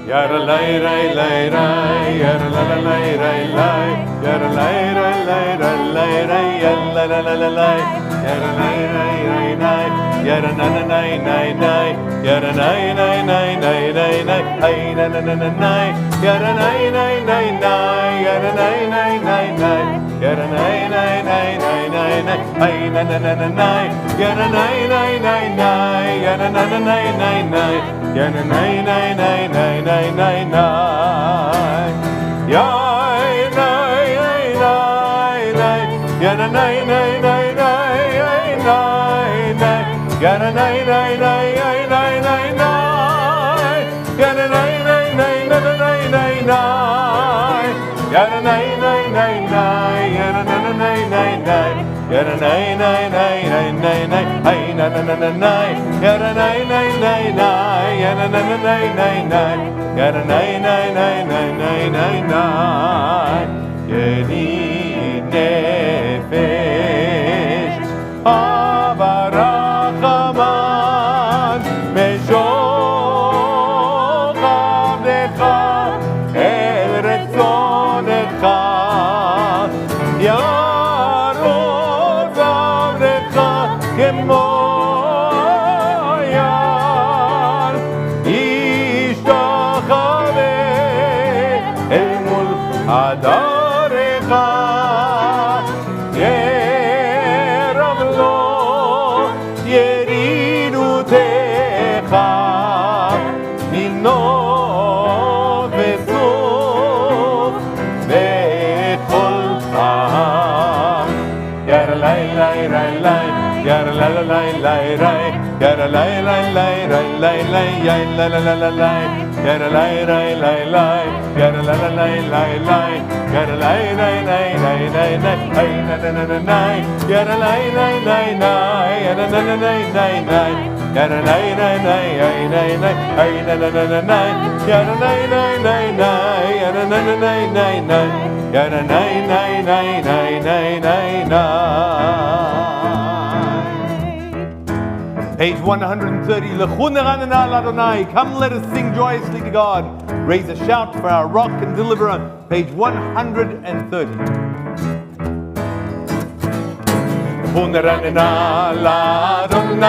Yara lay lay lay lay, yara la la lay lay lay, yara lay lay lay lay lay lay, yara la la la lay, yara lay lay lay lay, yara na na nay nay nay, yara nay nay nay nay nay nay, ay na na na na nay, yara nay nay nay nay, yara nay nay nay nay, yara nay nay nay nay nay nay, ay na na na na nay, yara nay nay nay nay, yara na na nay nay nay, yara nay nay nay nay nay nay nay, yay nay nay nay nay, yara nay nay nay nay nay nay, yara nay nay nay nay nay nay nay, yara nay nay nay nay nay nay nay, yara nay nay nay nay, yara na na nay nay nay, yara nay nay nay nay nay nay, ay na na na na nay, yara nay nay nay nay, yara na na nay nay nay, yara nay nay nay nay nay nay nay, yedi nefesh avarachaman meshok avdecha el retzonecha yarod avdecha kemo yar ishtachave el mul adarecha yerab lo yeridutecha minot besuf bechol am yara lay lay lay lay, yara la la lay lay lay, yara lay lay lay lay lay lay, yara la la la lay, yara lay lay lay lay, yara la la lay lay lay, yara lay lay lay lay lay lay, ay na na na na nay, yara lay lay lay lay, yara na na nay nay nay, yara lay lay lay ay nay nay, ay na na na na nay, yara lay lay lay lay, yara na na nay nay nay, yara nay nay nay nay nay nay nay. Page 130, L'chun eranena l'Adonai. Come, let us sing joyously to God. Raise a shout for our rock and deliverer. Page 130. L'chun eranena l'Adonai,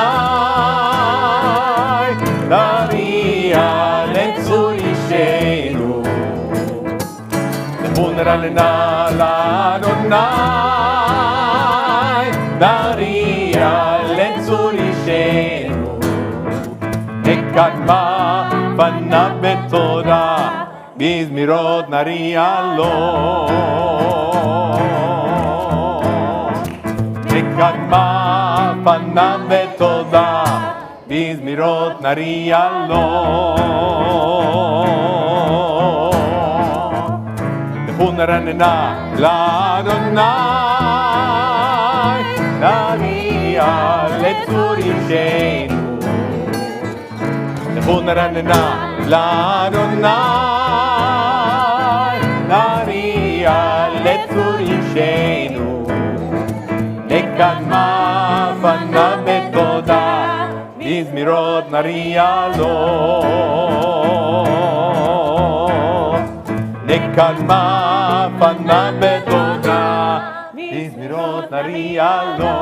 Daria letzur ishenu. L'chun eranena l'Adonai, Daria letzur ishenu. Ekadma panav betorah, bizmirot naria lo. Ekadma panav betorah, bizmirot naria lo. L'chun eranena l'Adonai, Daria letzur ishenu. L'chun eranena l'Adonai, Daria letzur ishenu. Nekadma panav betodah, bizmirot naria lo. Nekadma panav betodah, bizmirot naria lo.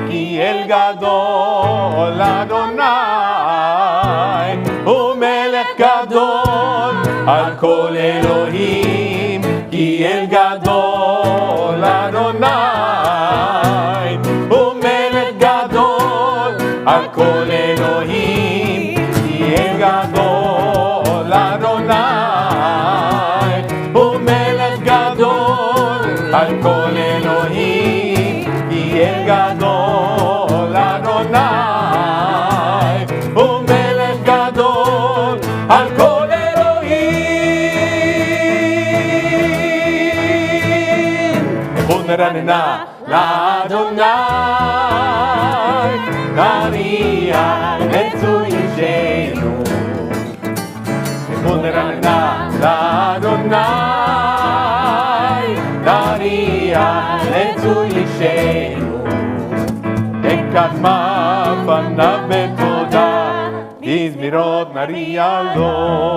Ki el gadol Adonai, hu melech gadol al kol Elohim. Ki el gadol Adonai, hu melech gadol al kol Elohim. Ki el gadol Adonai, hu melech gadol al kol Elohim. Ki el gadol Adonai, hu melech gadol al kol Elohim. L'chun eranena l'Adonai, Daria letzur ishenu. L'chun eranena l'Adonai, Daria letzur ishenu. נקדמה פניו בתודה, בזמירות נריע לו.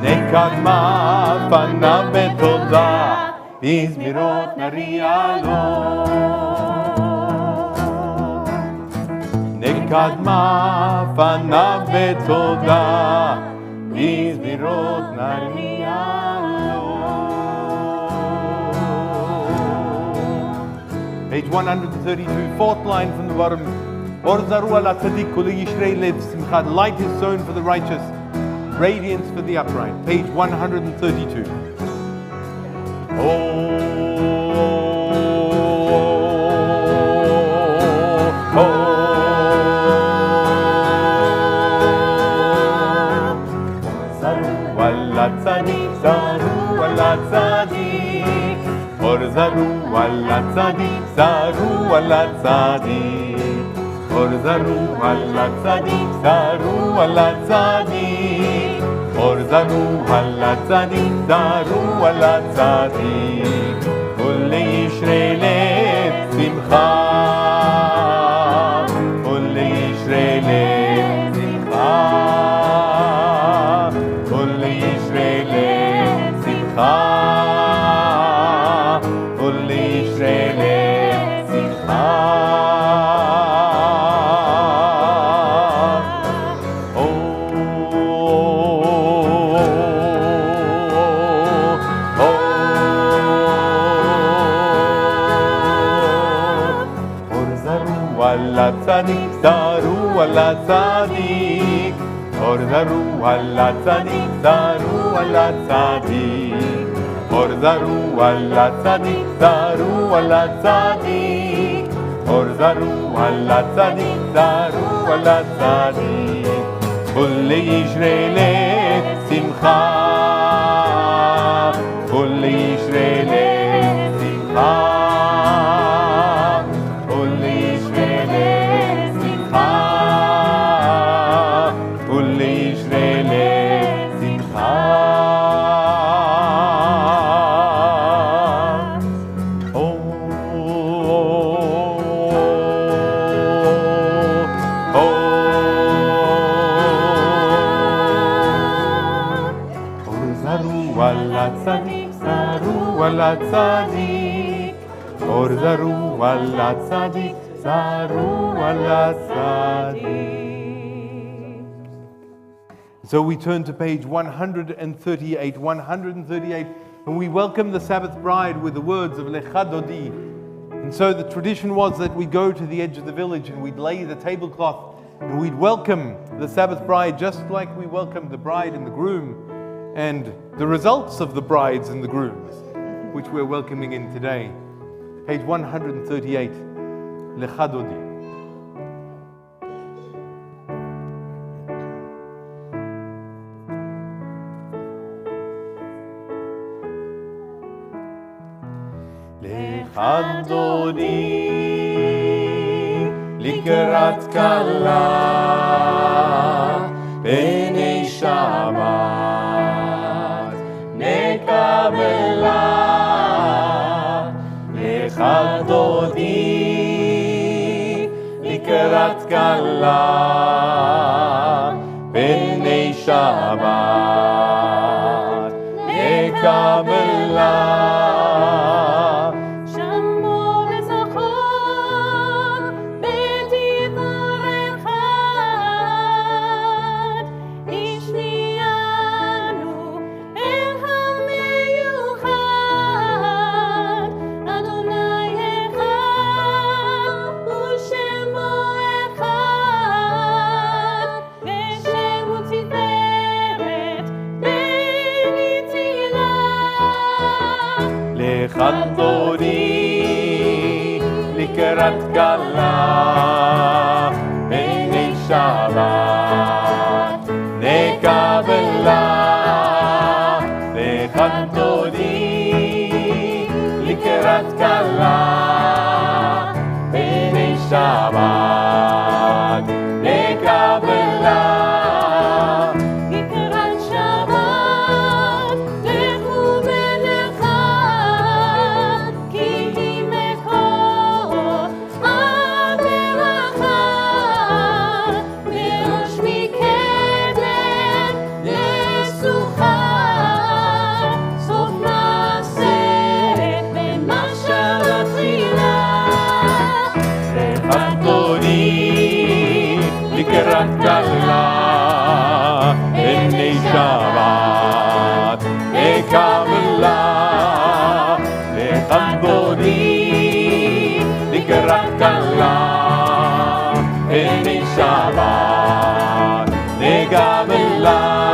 נקדמה פניו בתודה, בזמירות נריע לו. נקדמה פניו בתודה, בזמירות נריע לו. Page 132, fourth line from the bottom. Or zaru ala tzadik kol yishrei lev simcha. Light is sown for the righteous, radiance for the upright. Page 132. Zaru ala tzadik, or zaru ala tzadik, zaru ala tzadik, or zaru ala tzadik, zaru ala tzadik, or zaru ala tzadik, zaru ala tzadik, ule yishrei lev simcha, ule yishrei lev simcha, ule yishrei lev simcha, ule yishrei lev simcha. Tzadik, zaru ala tzadik, or zaru ala tzadik, zaru ala tzadik, or zaru ala tzadik, zaru ala tzadik, or zaru ala tzadik, zaru ala tzadik, ule yishrei lev simcha, ule yishrei lev simcha. Tzadik, or zaru ala tzadik, zaru ala tzadik. So we turn to page 138, and we welcome the Sabbath bride with the words of Lecha Dodi. And so the tradition was that we'd go to the edge of the village and we'd lay the tablecloth and we'd welcome the Sabbath bride just like we welcomed the bride and the groom, and the results of the brides and the grooms, which we're welcoming in today. Page 138, Lecha Dodi. Lecha Dodi, likrat kala, b'nei Shabbat, nekabela. Lecha Dodi, likrat kala, b'nei Shabbat, nekabela. Lecha Dodi, likrat kala, b'nei Shabbat, nekabela. Lecha Dodi, likrat kala, b'nei Shabbat, nekabela. Ki hi mekor לקראת כלה, הנה שבת וקבלה, לכבודי לקראת כלה, הנה שבת וקבלה.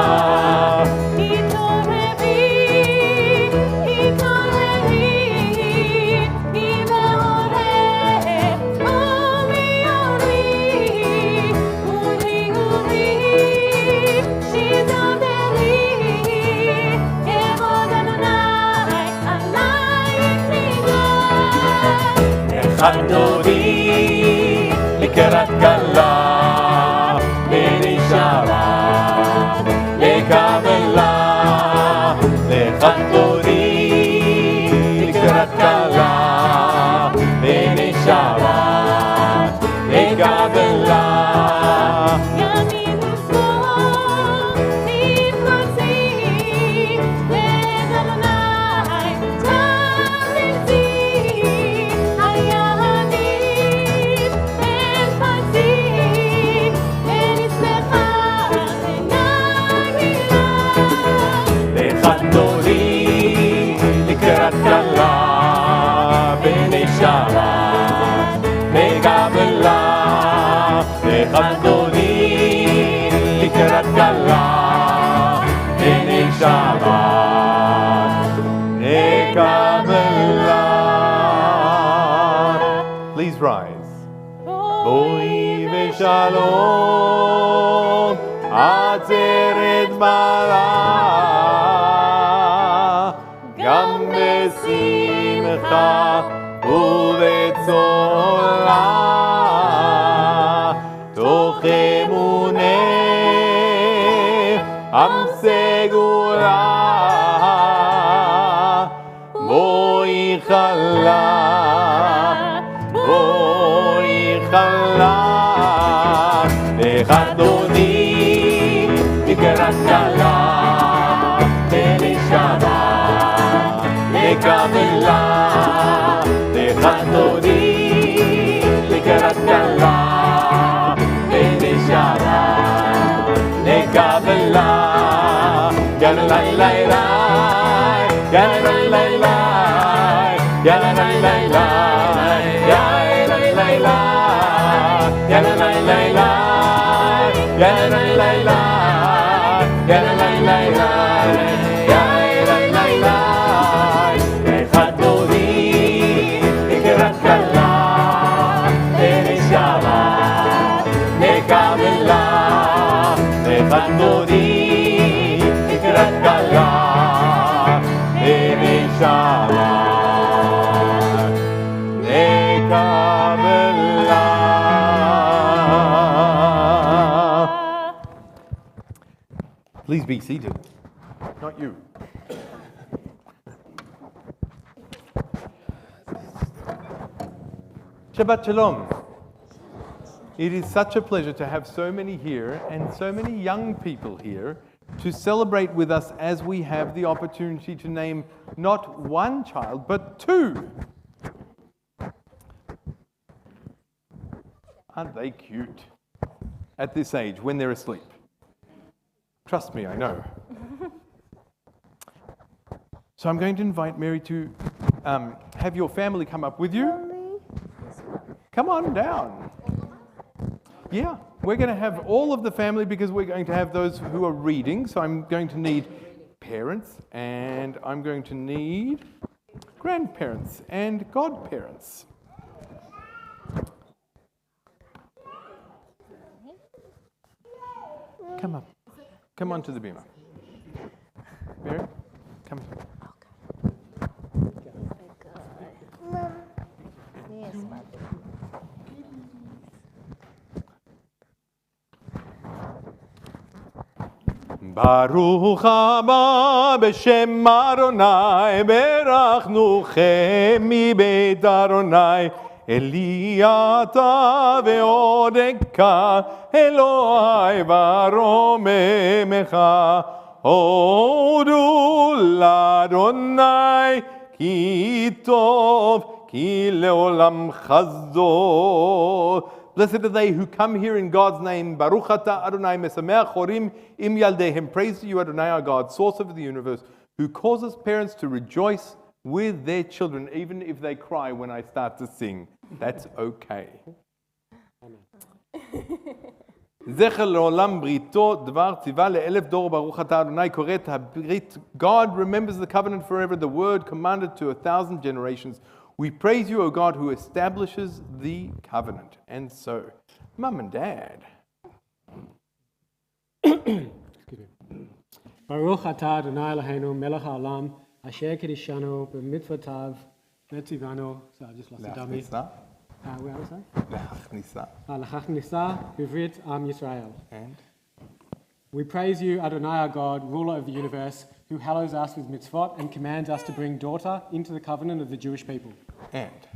לכבודי לקראת כלה, הנה שבת וקבלה, לכבודי לקראת כלה, הנה שבת וקבלה. לכבודי לקראת כלה, הנה שבת וקבלה. Please rise. בואי ושלום עצרת מלאה, גם בשמחה ובצולה, תוך אמונה עם סגולה, בואי חלה, בואי חלה, לכבודי לקראת כלה, הנה שבת וקבלה, לכבודי לקראת כלה, Kabbalat, yalla la la la, yalla la la la, yalla la la la, yalla la la, yalla la la la, yalla la la, yalla la la la, yalla la la. לכבודי לקראת כלה, הנה שבת וקבלה, לכבודי לקראת כלה, הנה שבת וקבלה. Please be seated. Not you. Shabbat Shalom. It is such a pleasure to have so many here and so many young people here to celebrate with us as we have the opportunity to name not one child, but two. Aren't they cute at this age when they're asleep? Trust me, I know. So I'm going to invite Mary to have your family come up with you. Come on down. Yeah, we're going to have all of the family because we're going to have those who are reading. So I'm going to need parents and I'm going to need grandparents and godparents. Come up. Come on to the bima. Mary, come. Yes, mother. ברוך הבא בשם אדוני, ברכנוכם מבית אדוני, אלי אתה ועודקה, אלוהי ורוממך, הודו לאדוני, כי טוב, כי לעולם חסדו, Blessed are they who come here in God's name. Baruch atah Adonai mesameach chorim im yaldehem. Praise to you, Adonai, our God, source of the universe, who causes parents to rejoice with their children, even if they cry when I start to sing. That's okay. זכר לעולם בריתו דבר ציווה לאלף דור ברוך אתה אדוני קורא את הברית. God remembers the covenant forever, the word commanded to 1,000 generations. We praise you, O God, who establishes the covenant. And so, Mum and Dad. Baruch atah Adonai Eloheinu melech haolam asher kiddushanu b'mitzvotav v'tzivanu. So I just lost the dummy. Where was I? L'chach nisa b'vrit am Yisrael. And? We praise you, Adonai our God, ruler of the universe, who hallows us with mitzvot and commands us to bring daughter into the covenant of the Jewish people. And?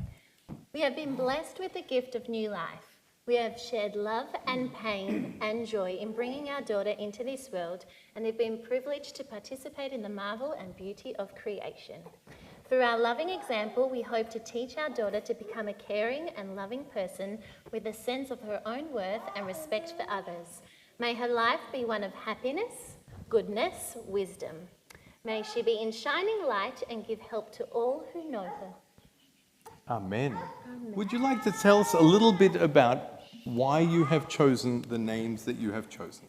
We have been blessed with the gift of new life. We have shared love and pain and joy in bringing our daughter into this world, and have been privileged to participate in the marvel and beauty of creation. Through our loving example, we hope to teach our daughter to become a caring and loving person with a sense of her own worth and respect for others. May her life be one of happiness, goodness, wisdom. May she be in shining light and give help to all who know her. Amen. Would you like to tell us a little bit about why you have chosen the names that you have chosen?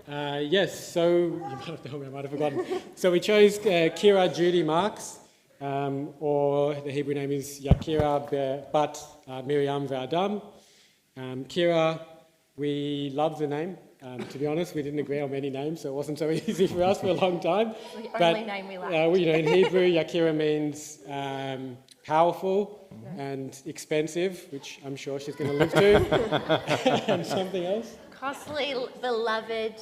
Yes, so you might have told me, I might have forgotten. So we chose Kira Judy Marks, or the Hebrew name is Yakira Bat Miriam Ve'adam. Kira, we love the name. To be honest, we didn't agree on many names, so it wasn't so easy for us for a long time. The only name we liked. In Hebrew, Yakira means powerful and expensive, which I'm sure she's going to live to, and something else. Costly, beloved,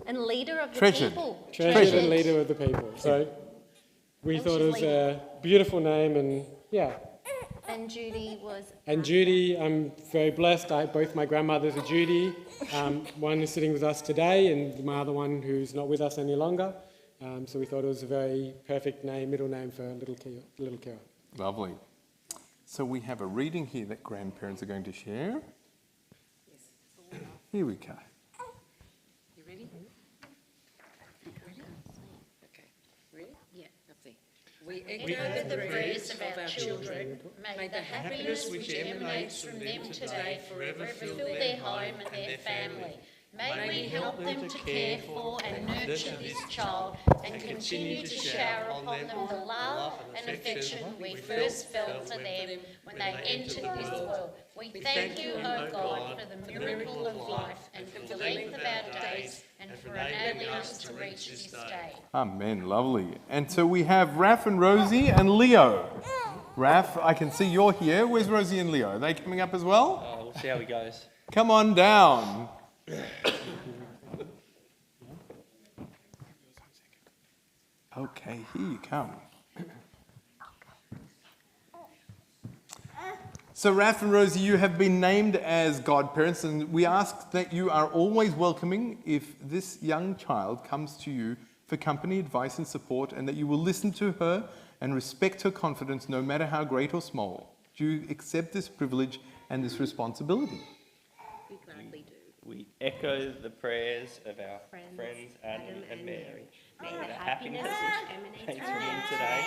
and leader of the Treasured. people. Treasured and leader of the people. So we thought it was a beautiful name, and yeah. And Judy was... And Judy, I'm very blessed. Both my grandmothers are Judy. One is sitting with us today, and my other one who's not with us any longer. So we thought it was a very perfect name, middle name for little Kira. Lovely. So we have a reading here that grandparents are going to share. Here we go. You ready? Ready? Okay. Ready? Yeah, let's see. We echo the prayers of our children. May the happiness which emanates from them today forever fill their home and their family. May we help them to care for and nurture this child and continue to shower upon them the love and affection we first felt for them when they entered this world. We thank you, O God, for the miracle of life and for the length of our days and for enabling us to reach this day. Amen. Lovely. And so we have Raph and Rosie and Leo. Raph, I can see you're here. Where's Rosie and Leo? Are they coming up as well? We'll see how it goes. Come on down. Okay, here you come. So Raph and Rosie, you have been named as godparents, and we ask that you are always welcoming if this young child comes to you for company, advice and support, and that you will listen to her and respect her confidence no matter how great or small. Do you accept this privilege and this responsibility? We gladly do. We echo the prayers of our friends Adam and Mary. May the happiness which emanates from them today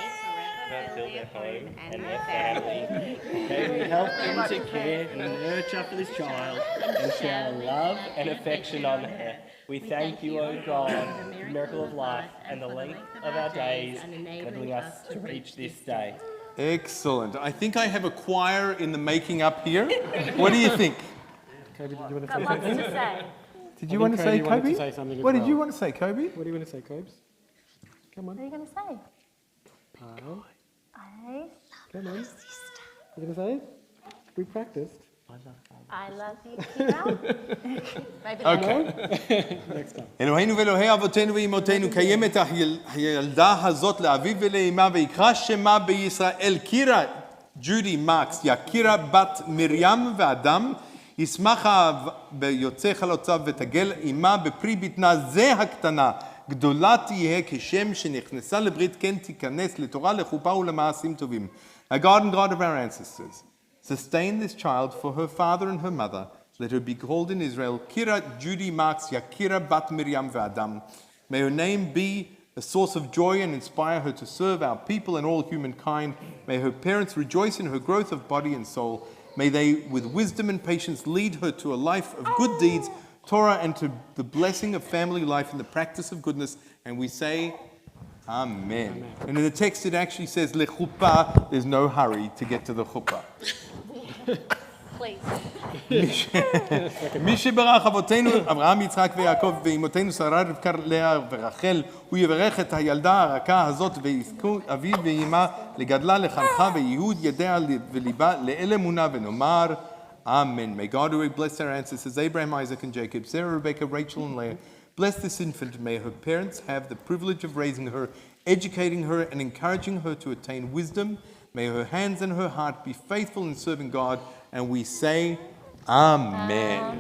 forever fill their home and their family. May we help them to care and nurture for this child and shower love and affection on her. We thank you, O God, for the miracle of life and the length of our days, enabling us to reach this day. Excellent. I think I have a choir in the making up here. What do you think? Kobe, did you want to Got say lots something? to say. Did you want to say, Cody wanted Kobe? to say something as What did well. you want to say, Kobe? What do you want to say, Cobes? Come on. What are you going to say? Pile. I Come on. You going to say it? We practiced. love you, Kira. Maybe Okay. Next time. אלוהינו ואלוהי אבותינו ואמותינו, קיים את הילדה הזאת לאביו ולאמה ויקרא שמה בישראל קירה ג'ודי מקס, יקירה בת מרים ואדם, ישמח האב ביוצא חלוציו ותגל אמה בפרי בטנה זה הקטנה, גדולה תהיה כשם שנכנסה לברית כן תיכנס לתורה לחופה ולמעשים טובים. A God and God of our ancestors, Sustain this child for her father and her mother. Let her be called in Israel Kira Judy Marks Yakira Bat Miriam V'Adam. May her name be a source of joy and inspire her to serve our people and all humankind. May her parents rejoice in her growth of body and soul. May they, with wisdom and patience, lead her to a life of good deeds, Torah, and to the blessing of family life and the practice of goodness. And we say, Amen. And in the text it actually says, Lechuppah, there's no hurry to get to the chuppah. Please. מי שברך אבותינו אברהם יצחק ויעקב ואמותינו שרה רבקה לאה ורחל הוא יברך את הילדה הרכה הזאת ויזכו אביו ואימה לגדלה לחנכה וייהוד ידיה וליבה לאל אמונה ונאמר Amen. May God who bless our ancestors Abraham, Isaac and Jacob, Sarah, Rebecca, Rachel and Leah, bless this infant. May her parents have the privilege of raising her, educating her and encouraging her to attain wisdom. May her hands and her heart be faithful in serving God. And we say, Amen. Amen.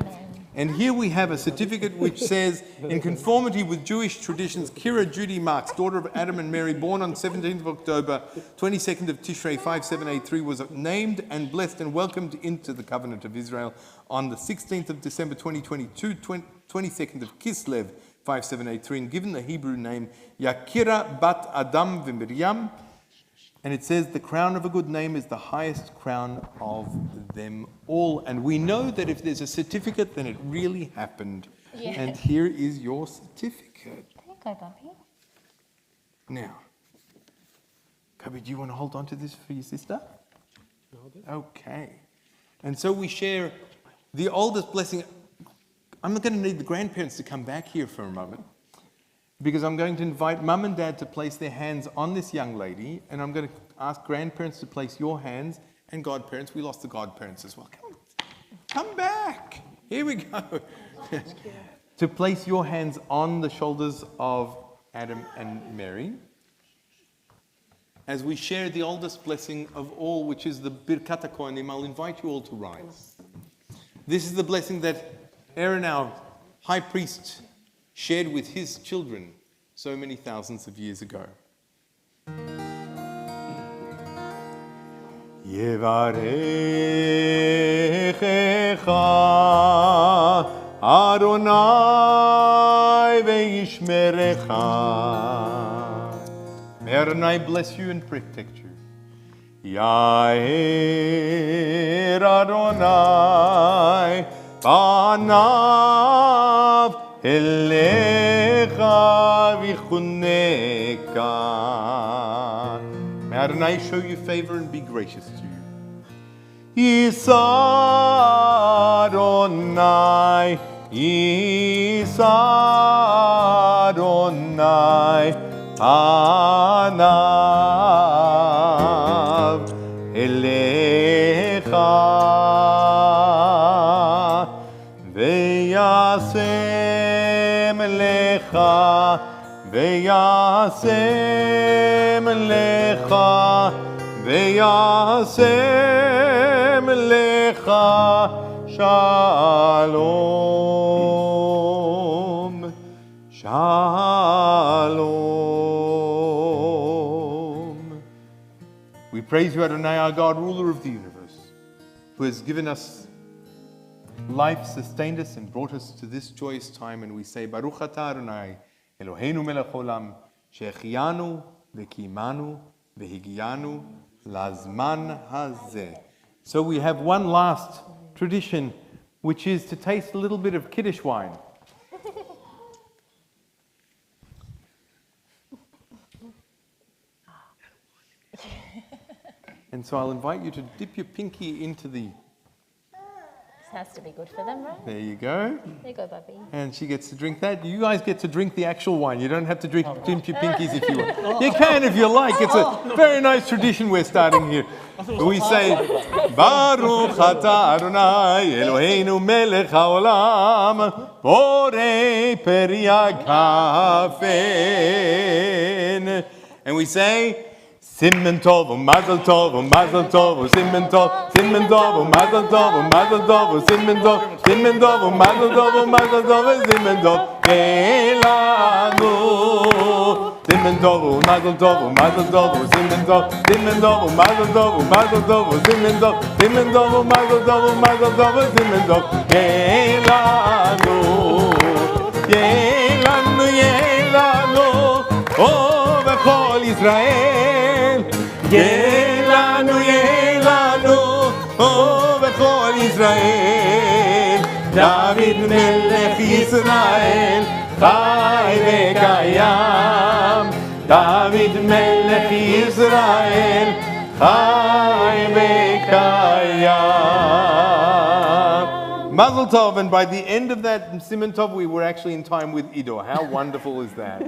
And here we have a certificate which says, in conformity with Jewish traditions, Kira Judy Marks, daughter of Adam and Mary, born on 17th of October, 22nd of Tishrei, 5783, was named and blessed and welcomed into the covenant of Israel on the 16th of December 2022, 22nd of Kislev, 5783, and given the Hebrew name Yakira Bat Adam V'Miriam. And it says the crown of a good name is the highest crown of them all. And we know that if there's a certificate, then it really happened. Yeah. And here is your certificate. There you go, Bobby. Now, Kobe, do you want to hold on to this for your sister? Okay. And so we share the oldest blessing. I'm not going to need the grandparents to come back here for a moment, because I'm going to invite mum and dad to place their hands on this young lady, and I'm going to ask grandparents to place your hands, and godparents. We lost the godparents as well. Come back. Here we go. To place your hands on the shoulders of Adam and Mary, as we share the oldest blessing of all, which is the Birkat HaKohanim. I'll invite you all to rise. This is the blessing that Aaron, our high priest, shared with his children so many thousands of years ago. Yevarechecha Adonai ve'yishmerecha. May Adonai bless you and protect you. Yair Adonai panav Elecha vichuneka. May Adonai show you favor and be gracious to you. Yisa Adonai, Yisa Adonai, panav Elecha veyasem Veyasem lecha, veyasem lecha, shalom, shalom. We praise you, Adonai, our God, ruler of the universe, who has given us life, sustained us, and brought us to this joyous time. And we say, Baruch atah Adonai, Eloheinu melech olam, she'echiyanu v'kimanu v'higiyanu lazman hazeh. So we have one last tradition, which is to taste a little bit of Kiddush wine. And so I'll invite you to dip your pinky into the... This has to be good for them, right? There you go. There you go, Bubby. And she gets to drink that. You guys get to drink the actual wine. You don't have to dip your pinkies if you want. You can if you like. It's a very nice tradition we're starting here. We say, Baruch atah Adonai Eloheinu melech haolam borei peri hagafen. And we say, Simmen tov, mazel tov, mazel tov, simmen tov, mazel tov, mazel tov, simmen tov, mazel tov, simmen tov, kelanu, Simen Tovu, Mazel Tovu, Mazel Tovu, Simen Tovu, Simen Tovu, Mazel Tovu, Mazel Tovu, Simen Tovu, Simen Tovu, Mazel Tovu, Mazel Tovu, Simen Tovu. Yelanu, Yelanu, Yelanu, oh, Bechol Israel. Yelanu, Yelanu, oh, Bechol Israel. David Melech Israel, Chai v'kayam. David Melech Israel, Chai v'kayam. Mazel Tov, and by the end of that Siman Tov, we were actually in time with Ido. How wonderful is that?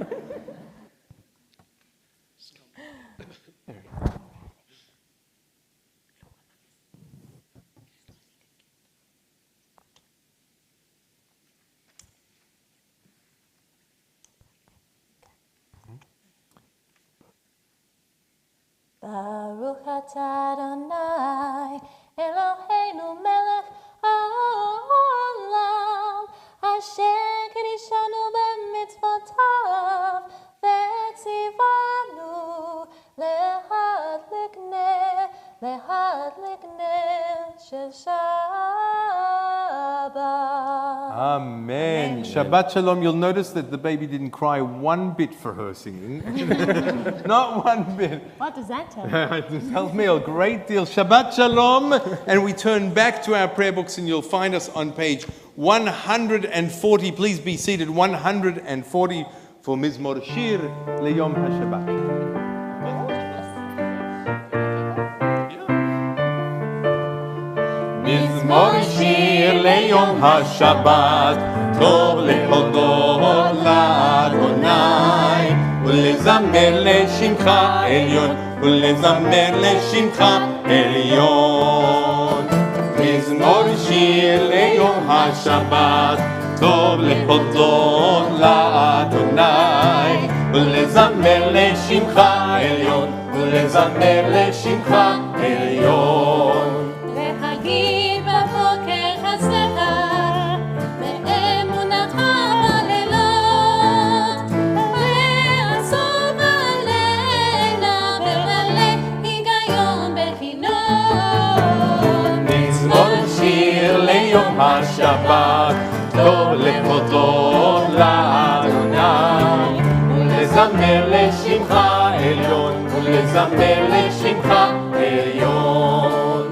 Baruch atah Adonai, Eloheinu melech haolam, asher kiddushanu b'mitzvotav, v'tzivanu lehadlik ner shel Shabbat. Amen. Shabbat Shalom. You'll notice that the baby didn't cry one bit for her singing. Not one bit. What does that tell you? It tells me a great deal. Shabbat Shalom. And we turn back to our prayer books and you'll find us on page 140. Please be seated. 140 for Mizmor Shir Leyom HaShabbat. מזמור שיר ליום השבת, טוב להודות לאדוני, ולזמר לשמך עליון, ולזמר לשמך עליון. מזמור שיר ליום השבת, טוב להודות לאדוני, ולזמר לשמך עליון, ולזמר לשמך עליון. להגיד בבוקר הצלחה, באמונתך בלילות, לעצור בלילה, במלא היגיון בכינון. מזמור שיר ליום השבת, טוב להודות לאדוני, ולזמר לשמך עליון, ולזמר לשמך עליון.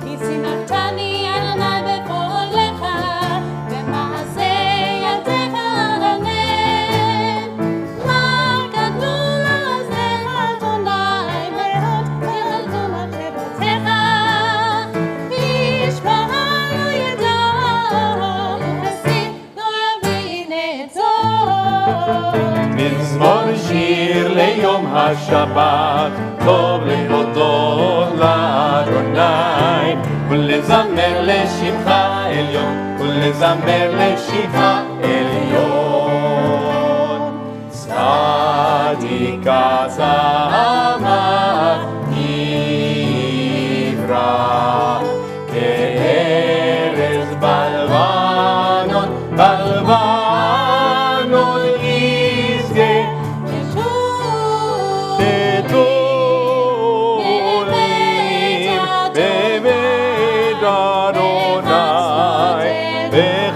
מזמור שיר ליום השבת, טוב להודות לאדוני, ולזמר לשמך עליון, ולזמר לשמך עליון. צדיקה זמר נברא, כארז בלבנון, בלבנון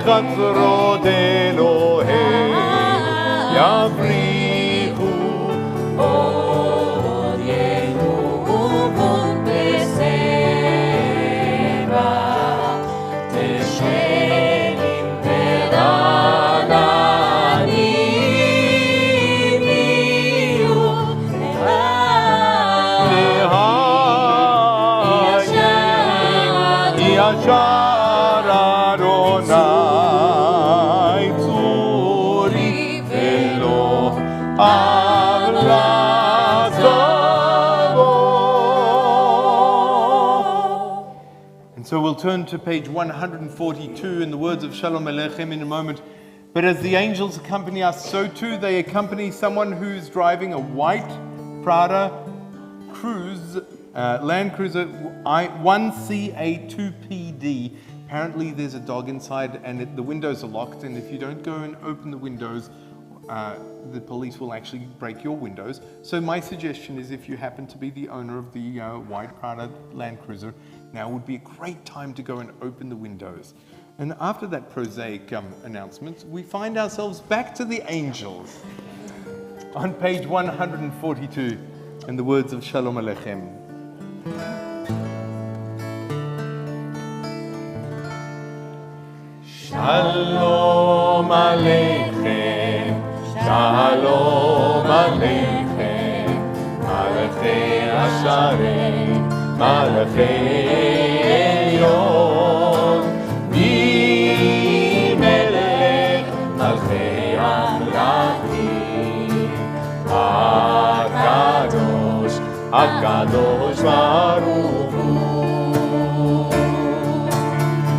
חצרות אלוהים יבריחו עוד ינובון בסבע תשלים ורעננים יהיו להי ישר אדוני צורי ולא And so we'll turn to page 142 in the words of Shalom Aleichem in a moment. But as the angels accompany us, so too they accompany someone who's driving a white Prada Land Cruiser 1CA2PD. Apparently there's a dog inside and the windows are locked, and if you don't go and open the windows the police will actually break your windows. So my suggestion is, if you happen to be the owner of the white Prada Land Cruiser, now would be a great time to go and open the windows. And after that prosaic announcement, we find ourselves back to the angels. On page 142, in the words of Shalom Aleichem. Shalom Aleichem, Shalom Aleichem, Malachei Asharei, Malachei Elyon, Melech Malchei Amlachim, Akadosh, Akadosh Baruch Hu.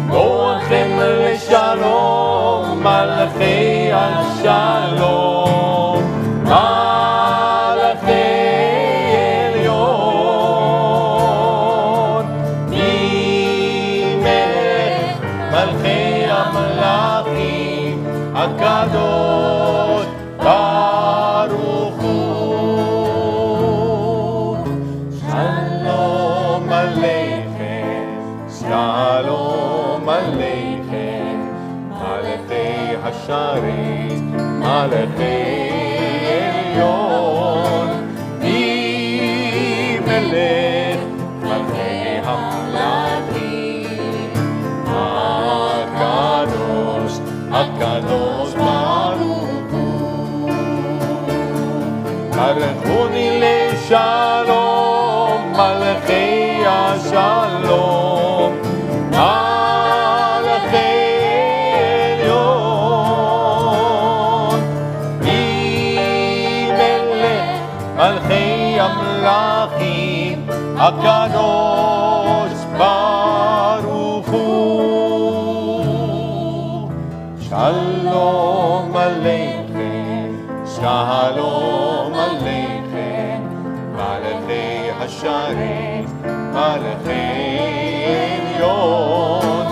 Boachem leshalom, Malachei Ashalom, Malachei Elyon, Melech Malchei Amlachim, Akadosh Baruch Hu. Shalom Aleichem, Shalom Aleichem, Malachei Hasharet, Malachei Elyon, Melech Malchei Hamlachim, Akadosh, Akadosh Baruch Hu. Baruchuni leShalom, Malachei Hashalom, Malachei Elyon, Melech Malchei Amlachim, Akadosh Baruch Hu. Shalom Aleichem, Shalom Aleichem, Malachei Hasharet, Malachei Elyon,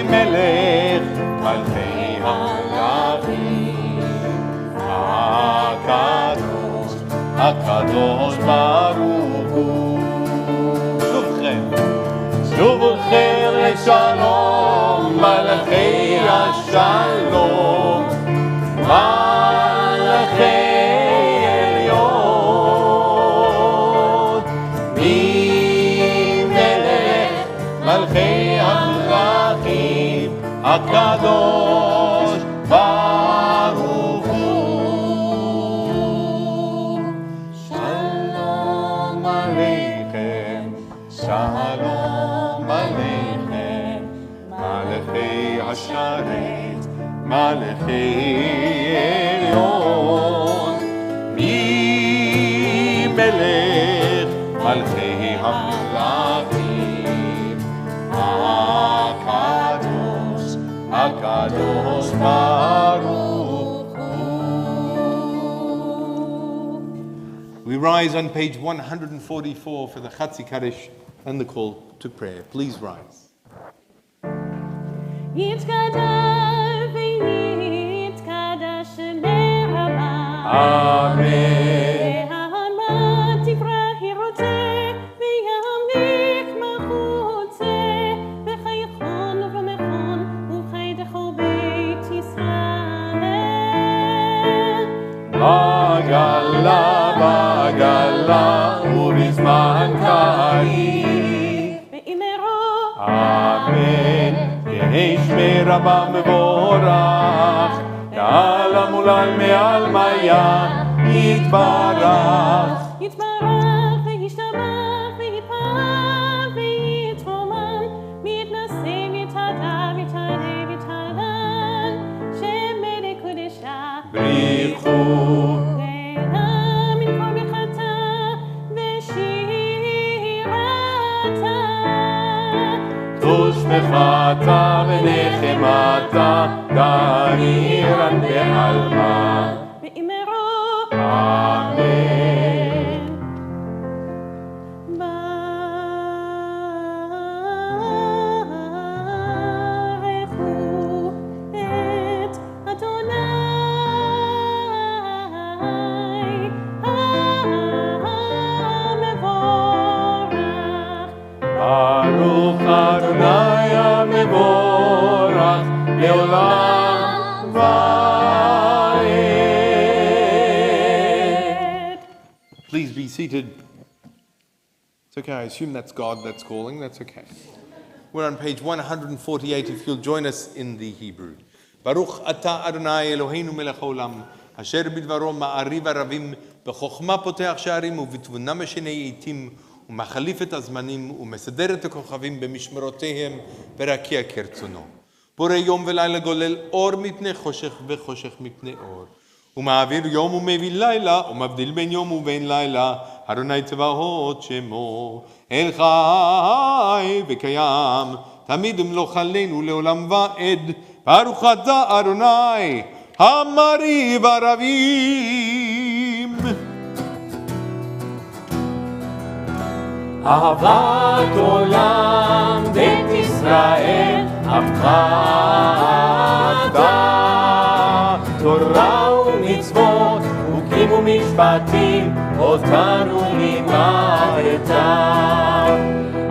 Melech Malchei Hamlachim, Akadosh, Akadosh Baruch Hu. Shuvchem leshalom, Malachei Hashalom, Malachei Elyon, Melech Malchei Amlachim, Akadosh Baruch Hu. Shalom Aleichem, Shalom Aleichem, Malachei Hasharet, Malachei Elyon, Melech Malchei Hamlachim, Akadosh, Akadosh Baruch Hu. We rise on page 144 for the Chatzi Kaddish and the call to prayer. Please rise. Amen. Bagala, bagala, ובזמן קיץ. אמן. יהי שמי רבה מבורך, יעלה מולל מעל מיה, יתברך. יתברך וישתבח ויתפאר ויתרומם, ויתנשא ויתהדר ויתהלל ויתהלל, שם מלך קודשה. בריחו. תושבחתה ונחמתה, תאירן בעלמה. באמרו אמן. ברכו את אדוני seated. It's okay, I assume that's God that's calling, that's okay. We're on page 148, if you'll join us in the Hebrew. Baruch atah Adonai Eloheinu melech haolam, asher bidvaro ma'ariv aravim, בחוכמה פותח שערים ובתבונה משנה עיתים ומחליף את הזמנים ומסדר את הכוכבים במשמרותיהם ורקיע כרצונו. בורא יום ולילה גולל אור מפני חושך וחושך מפני אור. ומעביר יום ומביא לילה ומבדיל בין יום ובין לילה. אדוני צבאות שמו. אל חי וקיים תמיד ימלוך עלינו לעולם ועד. ברוך אתה אדוני המריב ערבים. אהבת עולם בית ישראל, עמך אתה, תורה ומצוות, חוקים ומשפטים, אותנו לימדת.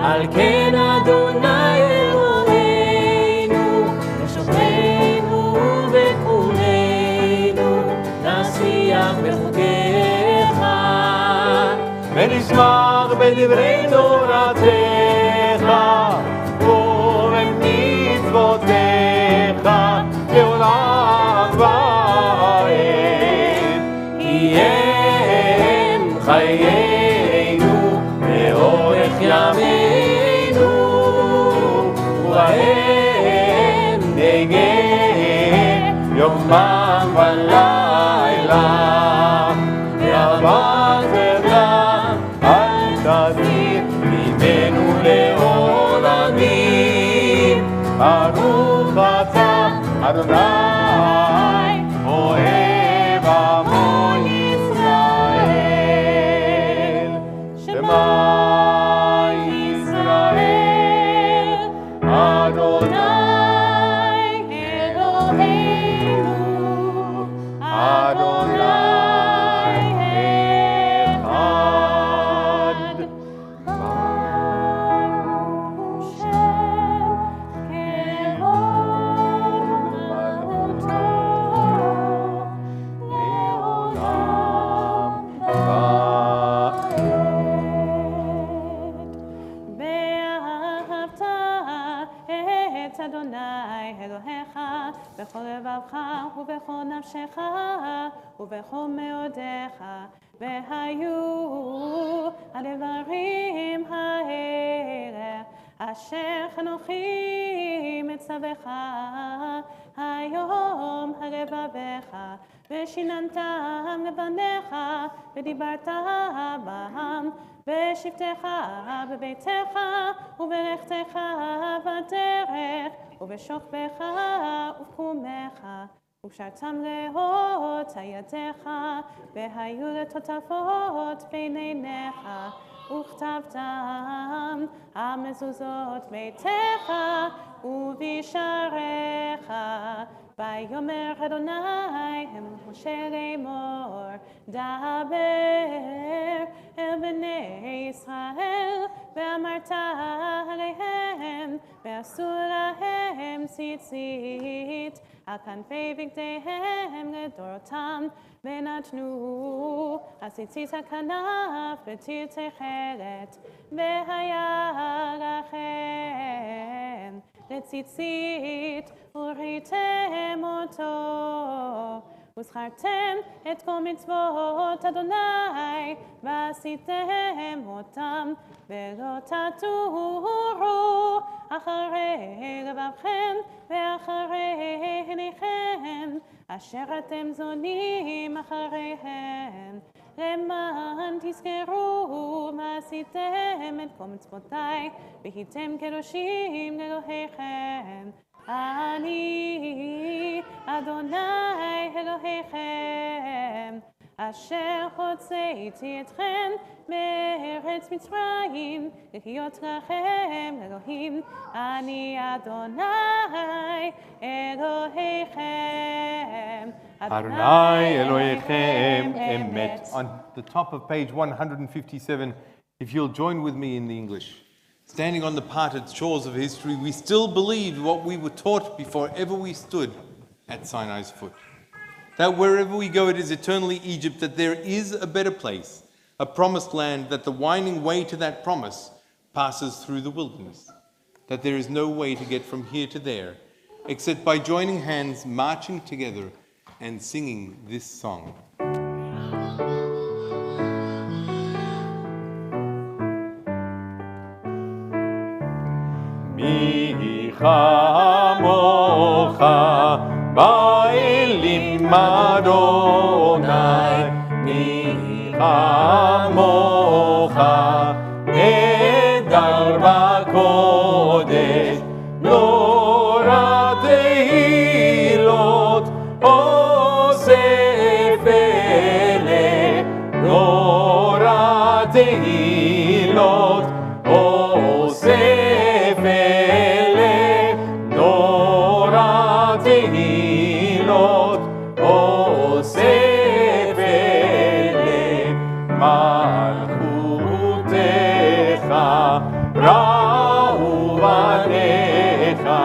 על כן אדוני אלוהינו, בשוכבנו ובקומנו, נשיח בחוקיך, ונשמח בדברי תורתך ובמצוותיך לעולם ועד. יהם חיינו לאורך ימינו ובהם נגן יומם ולילה. ואהבת אדם אל תסיר ממנו לעולמים. ברוך אתה אדוני אוהב עמו ישראל. שמע ישראל אדוני אלוהינו אדוני בכל לבבך ובכל נפשך ובכל מאודיך, והיו הדברים האלה אשר חנוכים מצווך היום הלבביך, ושיננתם לבניך ודיברת בם בשבתך בביתך ובלכתך בדרך ובשוכבך ובקומך, וקשרתם לאות ידיך, והיו לטוטפות בין עיניך, וכתבתם על מזוזות ביתך ובשעריך. ויאמר אדוני אל משה לאמור, דבר אל בני ישראל, ואמרת עליהם, ועשו להם ציצית על כנפי בגדיהם לדורותם, ונתנו הציצית הכנף בתיר תכלת, והיה לכם לציצית וראיתם אותו, וזכרתם את כל מצוות אדוני ועשיתם אותם, ולא תטורו אחרי לבבכם ואחרי עיניכם אשר אתם זונים אחריהם, למען תזכרו מה עשיתם את כל מצוותיי והייתם קדושים לאלוהיכם. אני אדוני אלוהיכם אשר הוצאתי אתכם מארץ מצרים להיות לכם אלוהים. אני אדוני אלוהיכם Adonai Elohechem Emet. On the top of page 157, if you'll join with me in the English. Standing on the parted shores of history, we still believed what we were taught before ever we stood at Sinai's foot. That wherever we go, it is eternally Egypt, that there is a better place, a promised land, that the winding way to that promise passes through the wilderness, that there is no way to get from here to there, except by joining hands, marching together, and singing this song. Mi chamocha ba'elim Adonai, mi chamocha edar b'kodesh, Nora tehilot osef ele, Nora tehilot osef ele, Nora tehilot osef ele, malchutecha ra'u banecha,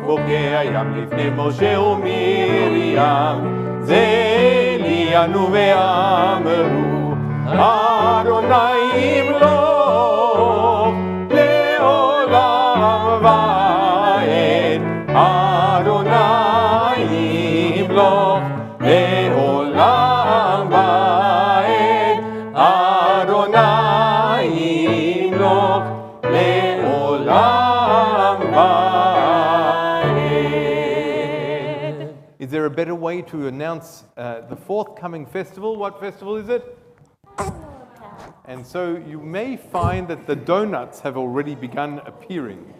בוקע ים לפני משה ומרים, זה ליאנו ואמרו, אדוני ימלוך לעולם ועד, אדוני ימלוך לעולם ועד, אדוני ימלוך לעולם ועד. Is there a better way to announce the forthcoming festival? What festival is it? And so you may find that the donuts have already begun appearing.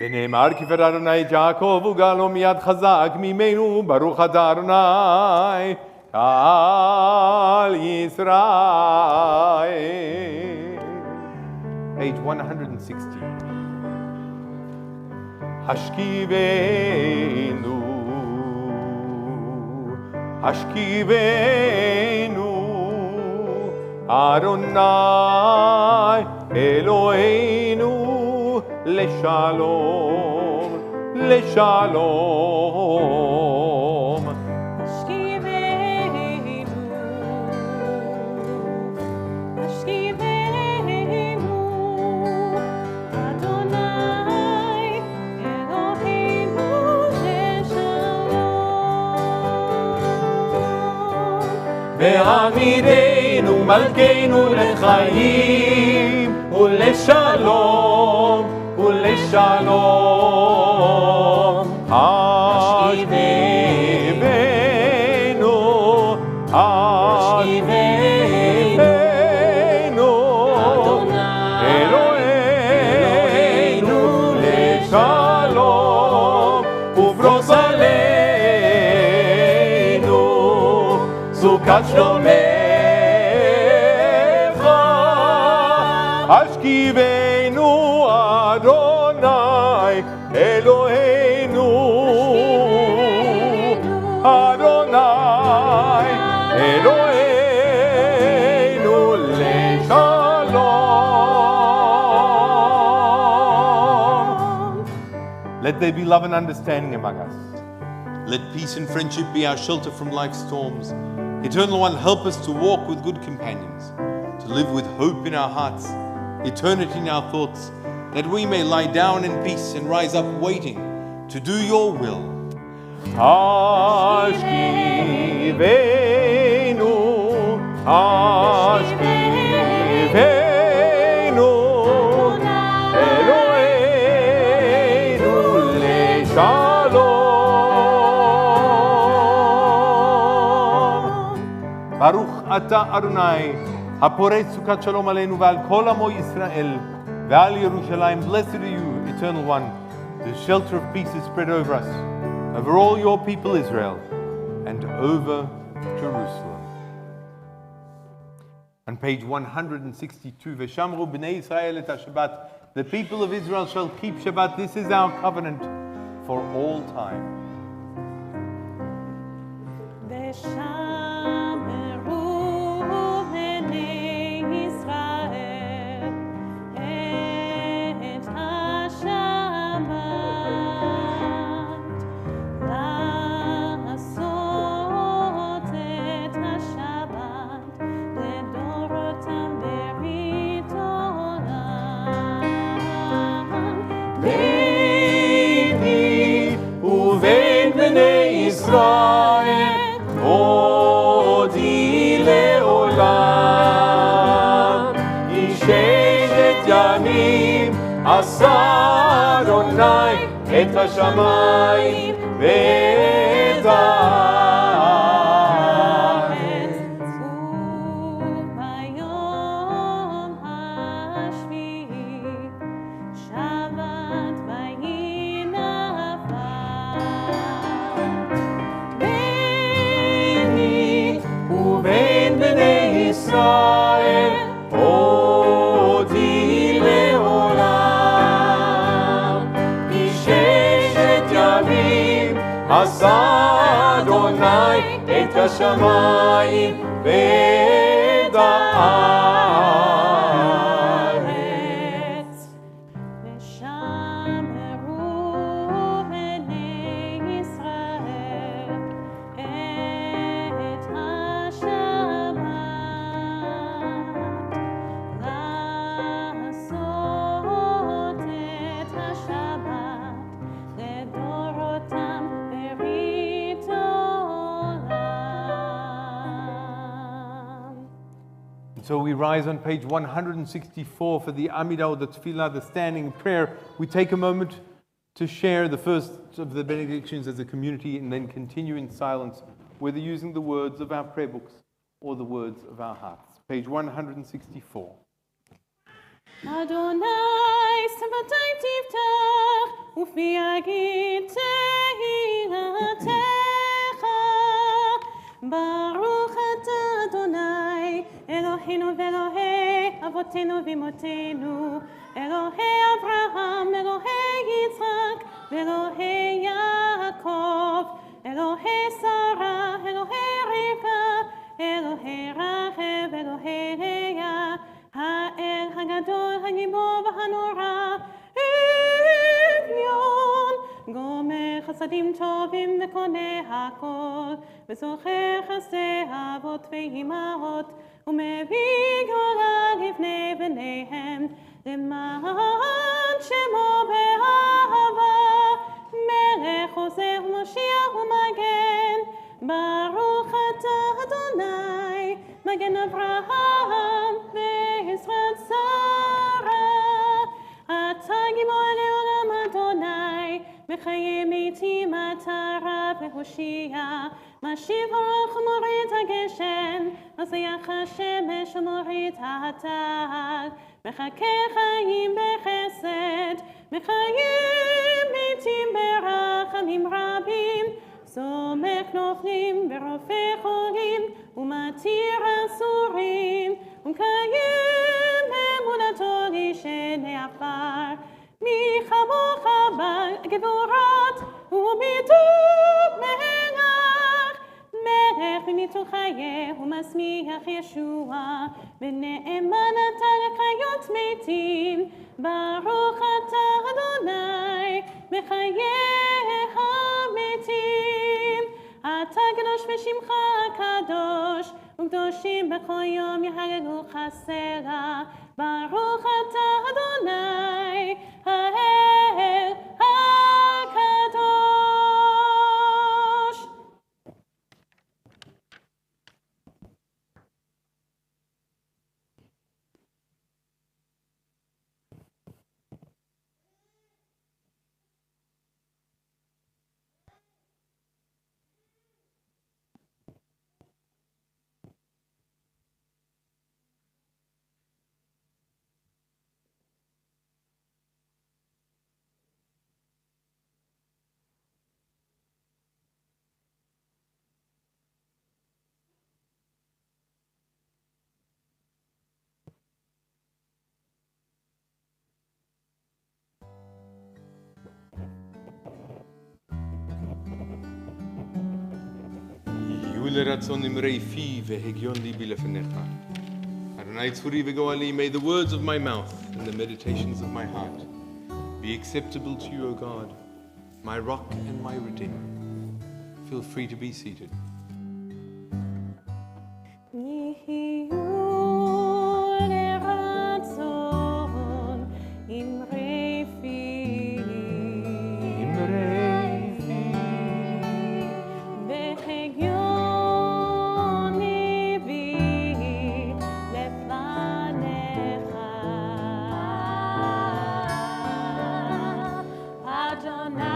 ונאמר כפר אדוני את יעקב וגאלו מיד חזק ממנו, ברוך אתה אדוני קהל ישראל. Page 160. השכיבנו, השכיבנו, אדוני אלוהינו לשלום, לשלום. ועמידנו מלכנו לחיים ולשלום ולשלום. השכיבנו, השכיבנו, אלוהינו לשלום, ופרוס עלינו סוכת שלומך. השכיבנו אדוני אלוהינו, אדוני אלוהינו לשלום. Let there be love and understanding among us. Let peace and friendship be our shelter from life's storms. Eternal One, help us to walk with good companions, to live with hope in our hearts, eternity in our thoughts, that we may lie down in peace and rise up waiting to do your will. Ashkivenu, Ashkivenu, Eloheinu leshalom. Baruch ata Adonai, הפורש סוכת שלום עלינו ועל כל עמו ישראל ועל ירושלים. Blessed are you, Eternal One. The shelter of peace is spread over us, over all your people Israel, and over Jerusalem. On page 162, Veshamru b'nei Israel et Shabbat. The people of Israel shall keep Shabbat. This is our covenant for all time. את השמיים ואת הארץ. וביום השביעי שבת ויהי נפל. ביני ובין בני ישראל אותי לעולם. כי ששת ימים עשה אדוני את השמיים ואת הארץ. ושמרו בני ישראל את השבת לעשות את השבת לדורותם ברית עולם. So we rise on page 164 for the Amidah, the Tefillah, the standing prayer. We take a moment to share the first of the benedictions as a community and then continue in silence, whether using the words of our prayer books or the words of our hearts. Page 164. Adonai Sabbatai tiftach ufi yagid tehilatecha Baruch atah Adonai Eloheinu ve'Elohei avotenu v'imotenu Elohei Avraham, Elohei Yitzchak ve'Elohei Yaakov Elohei Sarah, Elohei Rivka Elohei Rachel Elohei Leah האל הגדול, הגיבור והנורא, עליון, גומר חסדים טובים וקונה הכל, וזוכר חסדי אבות ואימהות, ומביא גאולה לבני בניהם, למען שמו באהבה, מלך עוזר ומושיע ומגן, ברוך אתה אדוני, מגן אברהם ועזרת שרה. אתה גיבור לעולם אדוני, מחיה מתים אתה רב והושיע, משיב ארוך ומוריד הגשם, מזריח השמש ומוריד הטל, מחכה חיים בחסד, מחיים מתים ברחמים רבים, סומך נופלים ורופא חולים, ומתיר אסורים, ומקיים אמונתו לשני עפר. מי כמוך בגבורות ובטוב מלך, מלך במיתו חיה ומשמיח ישועה, ונאמן אתה לחיות מתים, ברוך אתה אדוני מחיה המתים. אתה קדוש ושמך הקדוש, וקדושים בכל יום יהללוך סלה. ברוך אתה אדוני האל הקדוש. Leratzon imrei fi vehegyon libi lefenecha. Adonai tzuri v'goali, may the words of my mouth and the meditations of my heart be acceptable to you, O God, my rock and my redeemer. Feel free to be seated. Adonai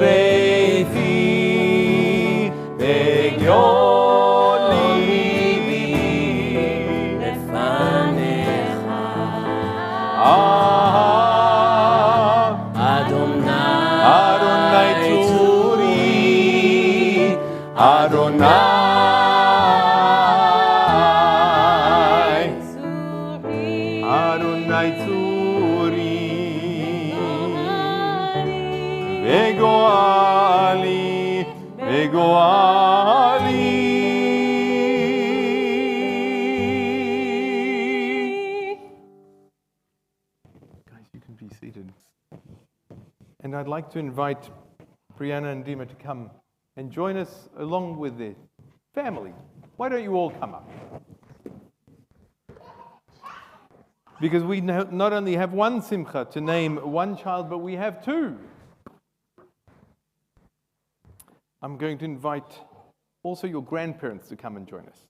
refi vegioli bi lefanecha Adonai Tzuri Adonai Tzuri Vegoali. Guys, you can be seated. And I'd like to invite Brianna and Dima to come and join us along with their family. Why don't you all come up? Because we not only have one simcha to name one child, but we have two. I'm going to invite also your grandparents to come and join us.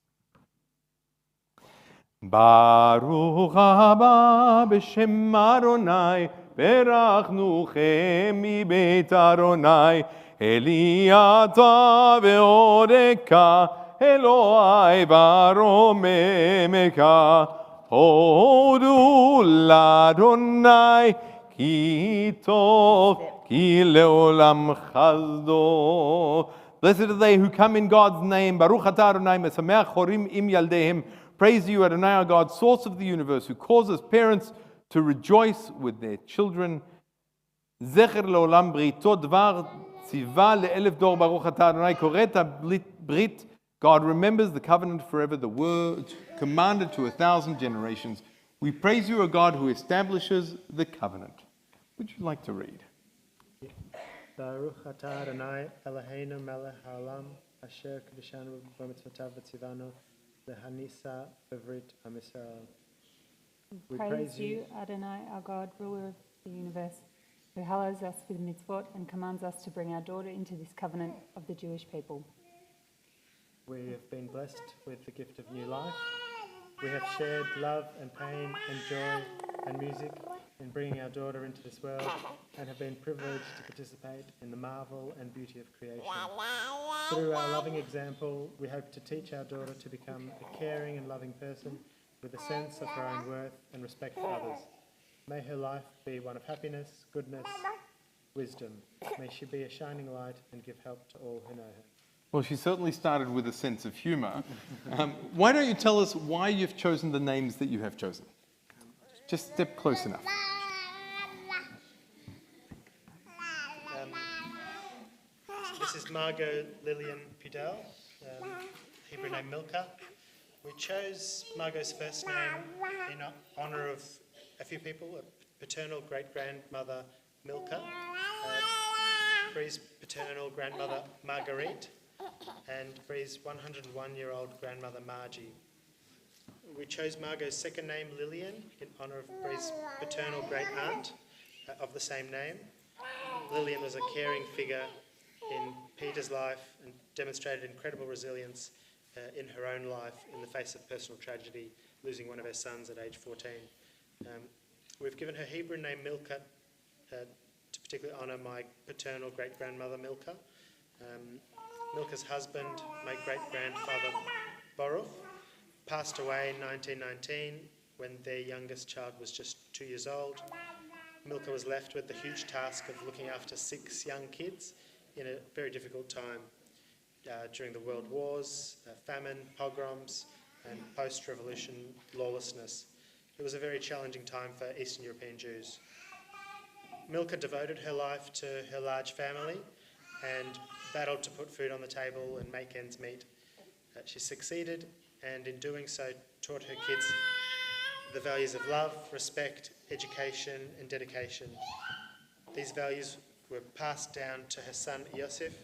Baruch haba b'shem Adonai, berachnuchem mibeit Adonai, Eliata ve'odeka, Eloi baromemeka, Hodu l'Adonai, ki tov, ki leolam chazdo. Blessed are they who come in God's name. Baruch atah Adonai, mesameach chorim im yaldehem. Praise you, Adonai, our God, source of the universe, who causes parents to rejoice with their children. Zecher leolam brito dvar tziva le'elef dor baruch atah Adonai koreta brit. God remembers the covenant forever, the word commanded to 1,000 generations. We praise you, O God, who establishes the covenant. Would you like to read? Baruch atah Adonai Eloheinu melech haolam asher kedishanu b'mitzvotav v'tzivanu lehanisa b'vrit Am Yisrael. We Praise you, Adonai, our God, ruler of the universe, who hallows us with mitzvot and commands us to bring our daughter into this covenant of the Jewish people. We have been blessed with the gift of new life. We have shared love and pain and joy and music in bringing our daughter into this world and have been privileged to participate in the marvel and beauty of creation. Through our loving example, we hope to teach our daughter to become a caring and loving person with a sense of her own worth and respect for others. May her life be one of happiness, goodness, wisdom. May she be a shining light and give help to all who know her. Well, she certainly started with a sense of humor. Why don't you tell us why you've chosen the names that you have chosen? Just step close enough. This is Margot Lillian Pudell, Hebrew name Milka. We chose Margot's first name in honour of a few people, a paternal great-grandmother Milka, Bree's paternal grandmother Marguerite, and Bree's 101-year-old grandmother Margie. We chose Margot's second name Lillian in honour of Bree's paternal great-aunt of the same name. Lillian was a caring figure in Peter's life and demonstrated incredible resilience in her own life in the face of personal tragedy, losing one of her sons at age 14. We've given her Hebrew name Milka to particularly honour my paternal great-grandmother Milka. Milka's husband, my great-grandfather Baruch, passed away in 1919 when their youngest child was just 2 years old. Milka was left with the huge task of looking after 6 young kids in a very difficult time during the world wars, famine, pogroms, and post-revolution lawlessness. It was a very challenging time for Eastern European Jews. Milka devoted her life to her large family and battled to put food on the table and make ends meet. She succeeded, and in doing so taught her kids the values of love, respect, education and dedication. These values were passed down to her son Yosef,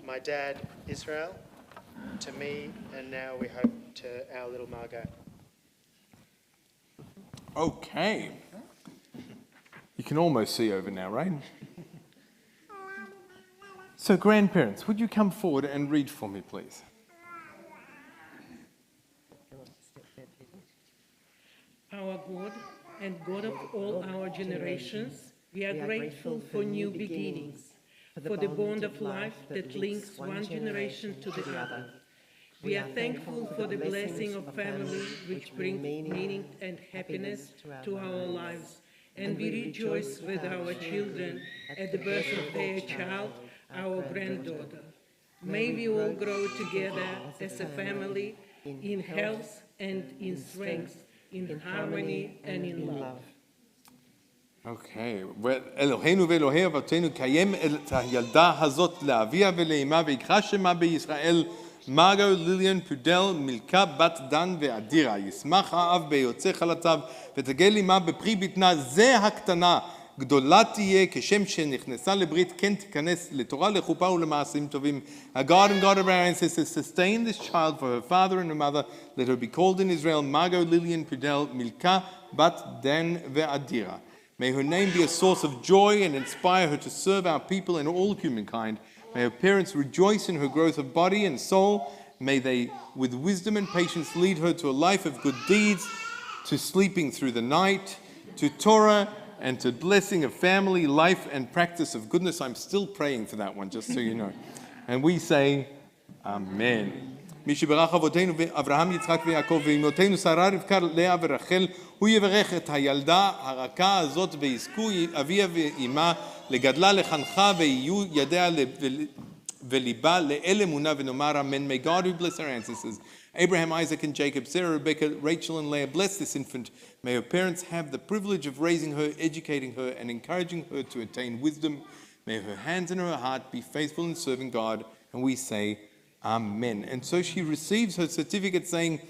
my dad Israel, to me, and now we hope to our little Margot. Okay. You can almost see over now, right? So grandparents, would you come forward and read for me, please? Our God and God of all our generations, we are grateful for new beginnings. for the bond of life that links one generation to the other. We are thankful for the blessing of family, which brings meaning and happiness to our lives, and we rejoice with our children at the birth of their child, our granddaughter. May we all grow together as a family in health and in strength, in harmony and in love. אוקיי, ואלוהינו ואלוהי אבותינו קיים את הילדה הזאת לאביה ולאמה ויקרא שמה בישראל מרגו ליליאן פודל מילכה בת דן ואדירה. ישמח האב ביוצא חלציו ותגל אמה בפרי בטנה זה הקטנה. גדולה תהיה כשם שנכנסה לברית כן תיכנס לתורה לחופה ולמעשים טובים. A God and God of our ancestors sustain this child for her father and her mother. Let her be called in Israel Margot Lillian Pudel Milka Bat Dan Ve'adira. May her name be a source of joy and inspire her to serve our people and all humankind. May her parents rejoice in her growth of body and soul. May they, with wisdom and patience, lead her to a life of good deeds, to sleeping through the night, to Torah, and to blessing of family, life, and practice of goodness. I'm still praying for that one, just so you know. And we say, Amen. מי שברך אבותינו אברהם, יצחק ויעקב ואמותינו שרה, רבקה, לאה ורחל, הוא יברך את הילדה הרכה הזאת ויזכו אביה ואמה לגדלה לחנכה ויהיו ידיה וליבה לאל אמונה ונאמר אמן. May God who bless our ancestors, Abraham, Isaac and Jacob, Sarah, Rebecca, Rachel and Leah, bless this infant. May her parents have the privilege of raising her, educating her and encouraging her to attain wisdom. May her hands and her heart be faithful in serving God. And we say, Amen. And so she receives her certificate saying,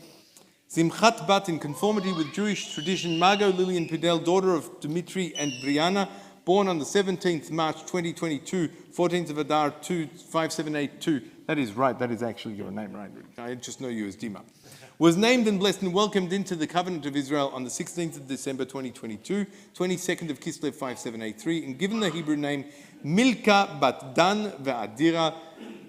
Simchat Bat, in conformity with Jewish tradition, Margot Lillian Pudel, daughter of Dmitri and Brianna, born on the 17th March 2022, 14th of Adar 5782. That is right, that is actually your name, right? I just know you as Dima. Was named and blessed and welcomed into the covenant of Israel on the 16th of December 2022, 22nd of Kislev 5783, and given the Hebrew name Milka Bat Dan Ve'adira.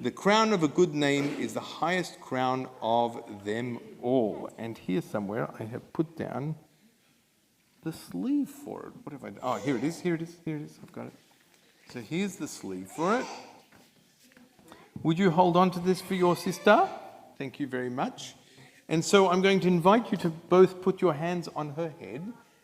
The crown of a good name is the highest crown of them all. And here somewhere I have put down the sleeve for it. What have I done? Oh, here it is, here it is, here it is. I've got it. So here's the sleeve for it. Would you hold on to this for your sister? Thank you very much. And so I'm going to invite you to both put your hands on her head,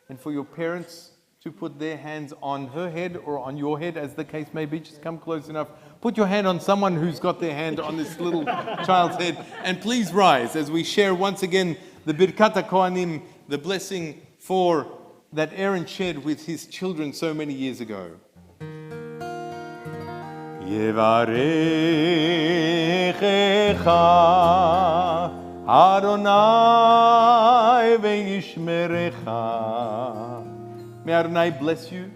and for your parents to put their hands on her head or on your head, as the case may be. Just come close enough. Put your hand on someone who's got their hand on this little child's head. And please rise as we share once again the Birkat HaKohanim, the blessing for that Aaron shared with his children so many years ago. Yevarechecha Adonai ve'yishmerecha. May Adonai bless you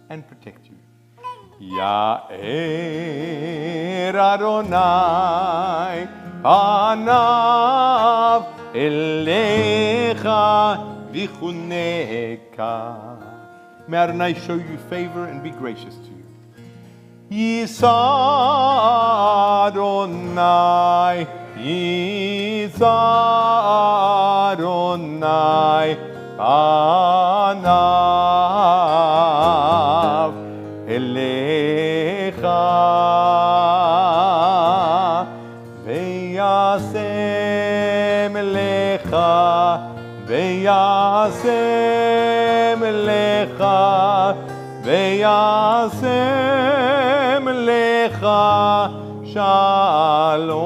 and protect you. Ya'er Adonai panav elecha vichuneka. May Adonai show you favor and be gracious to you. Yisa Adonai, Yisa Adonai panav elecha veyasem lecha veyasem lecha veyasem lecha shalom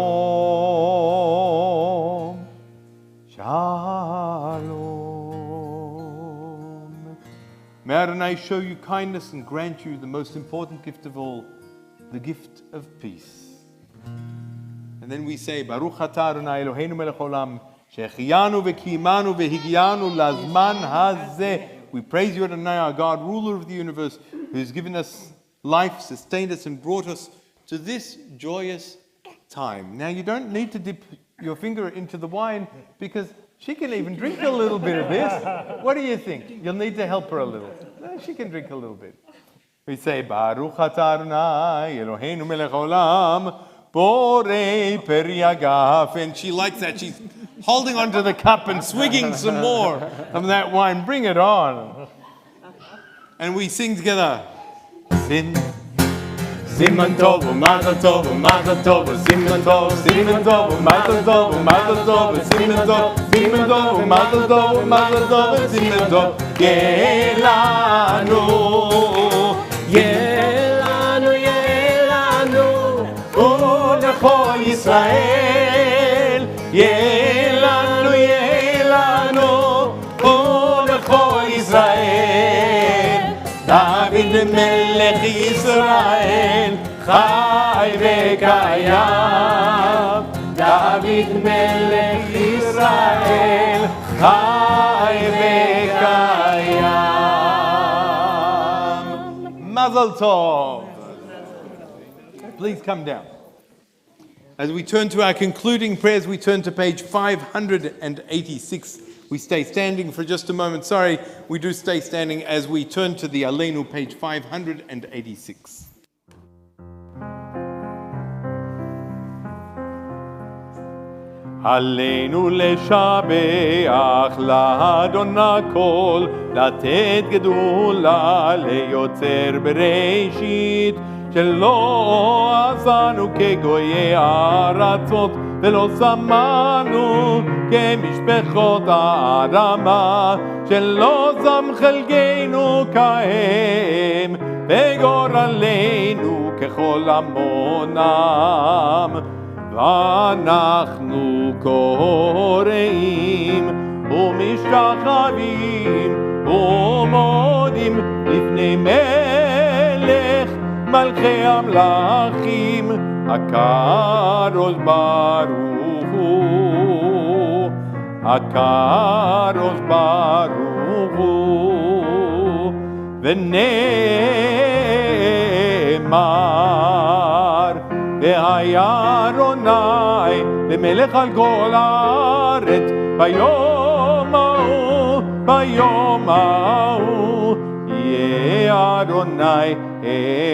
shalom. May Adonai show you kindness and grant you the most important gift of all, the gift of peace. And then we say, Baruch atah Adonai Eloheinu melech olam, she'echiyanu ve'kiyimanu ve'higianu lazman hazeh. We praise you, Adonai, our God, ruler of the universe, who has given us life, sustained us, and brought us to this joyous time. Now, you don't need to dip your finger into the wine, because she can even drink a little bit of this. What do you think? You'll need to help her a little. She can drink a little bit. We say, Baruch atah Adonai Eloheinu melech olam, borei peri hagaf. And she likes that. She's holding onto the cup and swigging some more of that wine. Bring it on. And we sing together. Sin, Siman tov, mazel tov, mazel tov, siman tov, mazel tov, mazel tov, siman tov, mazel tov, mazel tov, siman tov. Yelanu, yelanu, yelanu, ulechol Yisrael. Yelanu, yelanu, ulechol Yisrael. David melech Yisrael, chai v'kayam. David melech Yisrael, chai v'kayam. Mazel tov. Please come down. As we turn to our concluding prayers, we turn to page 586. We stay standing for just a moment. Sorry, we do stay standing as we turn to the Aleinu, page 586. עלינו לשבח לאדון הכל, לתת גדולה ליוצר בראשית, שלא עשנו כגויי הארצות, ולא שמנו כמשפחות האדמה, שלא שם חלקנו כהם, וגורלנו ככל עמונם. ואנחנו קוראים ומשתחווים ומודים לפני מלך מלכי המלכים, הקדוש ברוך הוא, הקדוש ברוך הוא. ונאמר והיה אדוני למלך על כל הארץ ביום ההוא, ביום ההוא יהיה אדוני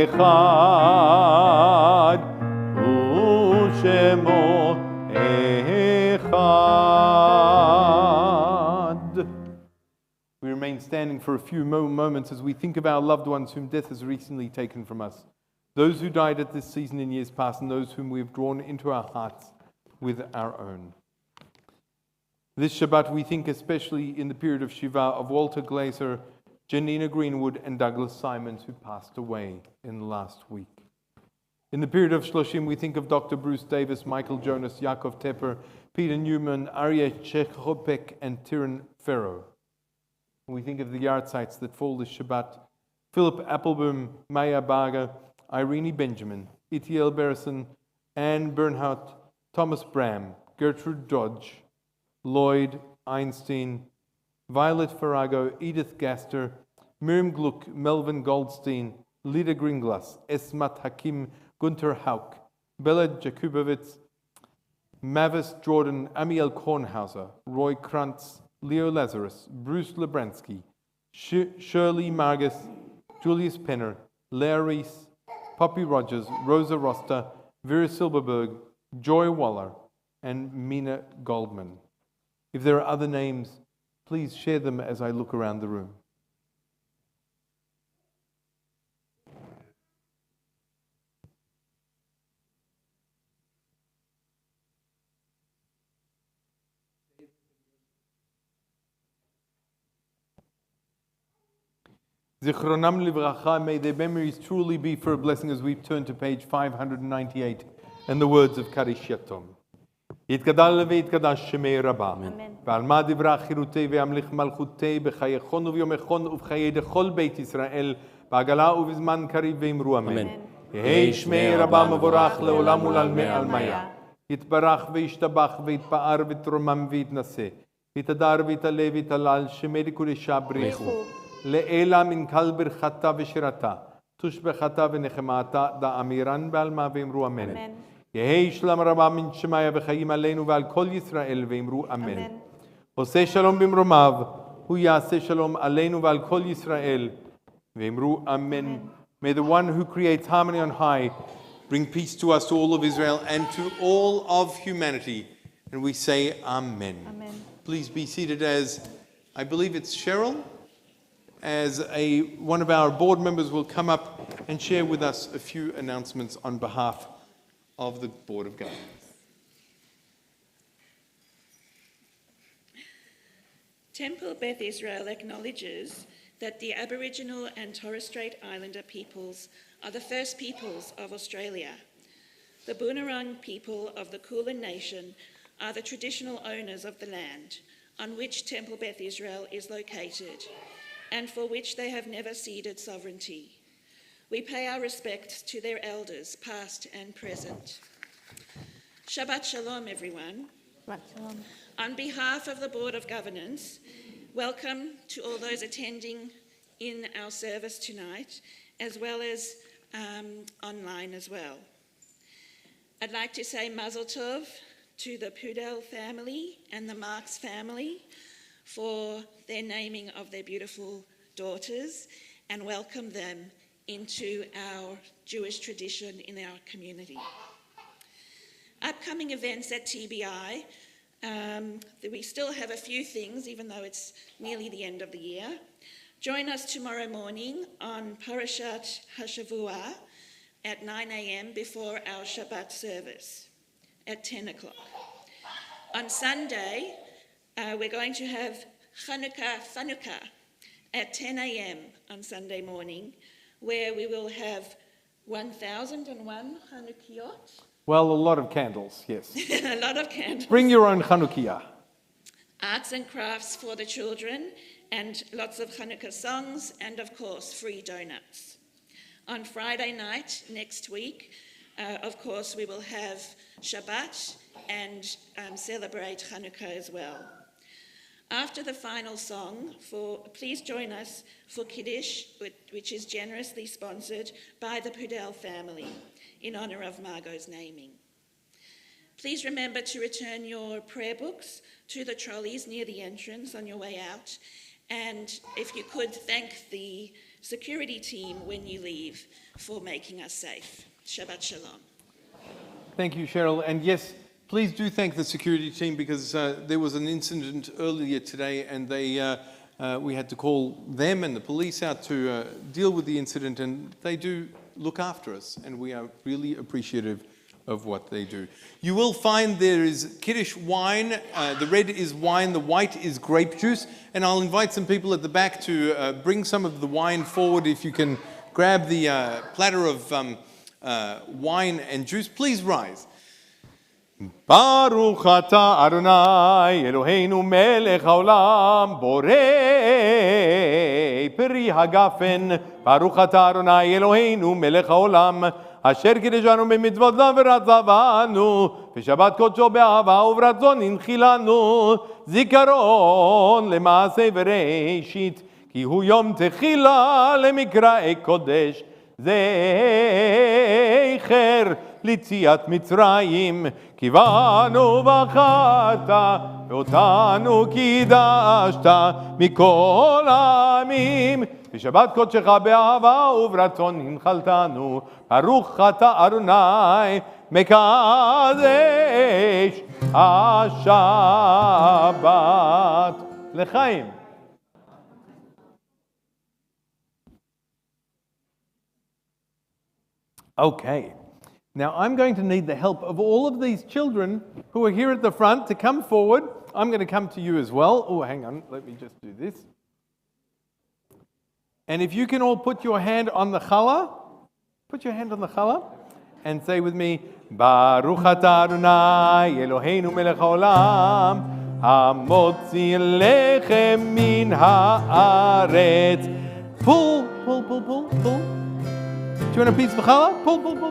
אחד ושמו אחד. We remain standing for a few moments as we think of our loved ones whom death has recently taken from us. Those who died at this season in years past, and those whom we have drawn into our hearts with our own. This Shabbat, we think especially in the period of Shiva of Walter Glaser, Janina Greenwood, and Douglas Simons, who passed away in the last week. In the period of Shloshim, we think of Dr. Bruce Davis, Michael Jonas, Yaakov Tepper, Peter Newman, Aryeh Chechopek, and Tyron Ferro. We think of the yahrzeits that fall this Shabbat: Philip Applebaum, Maya Baga, Irene Benjamin, Itiel Berison, Anne Bernhardt, Thomas Bram, Gertrude Dodge, Lloyd Einstein, Violet Farrago, Edith Gaster, Miriam Gluck, Melvin Goldstein, Lida Gringlas, Esmat Hakim, Gunther Hauk, Bella Jakubowicz, Mavis Jordan, Amiel Kornhauser, Roy Krantz, Leo Lazarus, Bruce Lebransky, Shirley Margus, Julius Penner, Lea Reese, Poppy Rogers, Rosa Rosta, Vera Silberberg, Joy Waller, and Mina Goldman. If there are other names, please share them as I look around the room. Zichronam livracha, may their memories truly be for a blessing as we turn to page 598 and the words of Kaddish Yatom. יתגדל ויתקדש שמי רבה, ועל מה דברה חירותי וימליך מלכותי בחייכון וביומכון ובחיי דכל בית ישראל, בעגלה ובזמן קריב ואמרו אמן. יהי שמי רבה מבורך לעולם ולעלמי עלמיה. יתברך וישתבח ויתפאר ותרומם ויתנשא. יתהדר ויתעלה ויתהלל שמי דקודשה בריחו. לעילה מן כל ברכתה ושירתה, תושבחתה ונחמתה, דאמירן בעלמה ואמרו אמן. יהי שלום רבה מן שמיה וחיים עלינו ועל כל ישראל ואמרו אמן. עושה שלום במרומיו, הוא יעשה שלום עלינו ועל כל ישראל ואמרו אמן. May the one who creates harmony on high bring peace to us, to all of Israel and to all of humanity. And we say amen. Please be seated as, I believe it's Cheryl, as one of our board members will come up and share with us a few announcements on behalf of the Board of Governors. Temple Beth Israel acknowledges that the Aboriginal and Torres Strait Islander peoples are the first peoples of Australia. The Boonwurrung people of the Kulin Nation are the traditional owners of the land on which Temple Beth Israel is located and for which they have never ceded sovereignty. We pay our respects to their elders, past and present. Shabbat Shalom, everyone. Shabbat Shalom. On behalf of the Board of Governance, welcome to all those attending in our service tonight, as well as online as well. I'd like to say Mazel Tov to the Pudel family and the Marks family for their naming of their beautiful daughters and welcome them into our Jewish tradition in our community. Upcoming events at TBI, we still have a few things, even though it's nearly the end of the year. Join us tomorrow morning on Parashat Hashavua at 9 a.m. before our Shabbat service at 10 o'clock. On Sunday, we're going to have Chanukah at 10 a.m. on Sunday morning, where we will have 1,001 Chanukiot. Well, a lot of candles, yes. A lot of candles. Bring your own Chanukiah. Arts and crafts for the children, and lots of Hanukkah songs, and of course, free donuts. On Friday night next week, of course, we will have Shabbat and celebrate Hanukkah as well. After the final song, please join us for Kiddush, which is generously sponsored by the Pudel family in honour of Margot's naming. Please remember to return your prayer books to the trolleys near the entrance on your way out. And if you could, thank the security team when you leave for making us safe. Shabbat Shalom. Thank you, Cheryl. And yes, please do thank the security team because there was an incident earlier today and we had to call them and the police out to deal with the incident, and they do look after us and we are really appreciative of what they do. You will find there is Kiddush wine. The red is wine, the white is grape juice. And I'll invite some people at the back to bring some of the wine forward. If you can grab the platter of wine and juice, please rise. Baruch atah Adonai Eloheinu melech haolam borei peri hagafen. Baruch atah Adonai Eloheinu melech haolam אשר קידשנו במצוותיו ורצה ושבת קודשו באהבה וברצון הנחילנו זיכרון למעשה וראשית כי הוא יום תחילה למקראי קודש זכר ליציאת מצרים כי באנו בחרת ואותנו קידשת מכל העמים בשבת קודשך באהבה וברצון הנחלתנו ברוך אתה אדוני מקדש השבת לחיים. Okay, now I'm going to need the help of all of these children who are here at the front to come forward. I'm going to come to you as well. Oh, hang on, let me just do this. And if you can all put your hand on the challah, put your hand on the challah and say with me, Baruch atah Adonai Eloheinu melech haolam hamotzi lechem min haaretz. Pull. Do you want a piece of challah? Pull. Go. Go.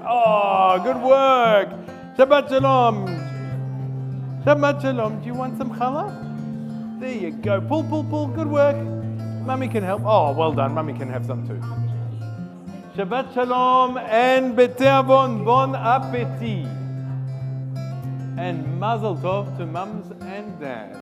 Oh, good work. Shabbat shalom. Shabbat shalom. Do you want some challah? There you go. Pull. Good work. Mummy can help. Oh, well done. Mummy can have some too. Shabbat shalom and beteavon, bon appetit. And mazel tov to mums and dads.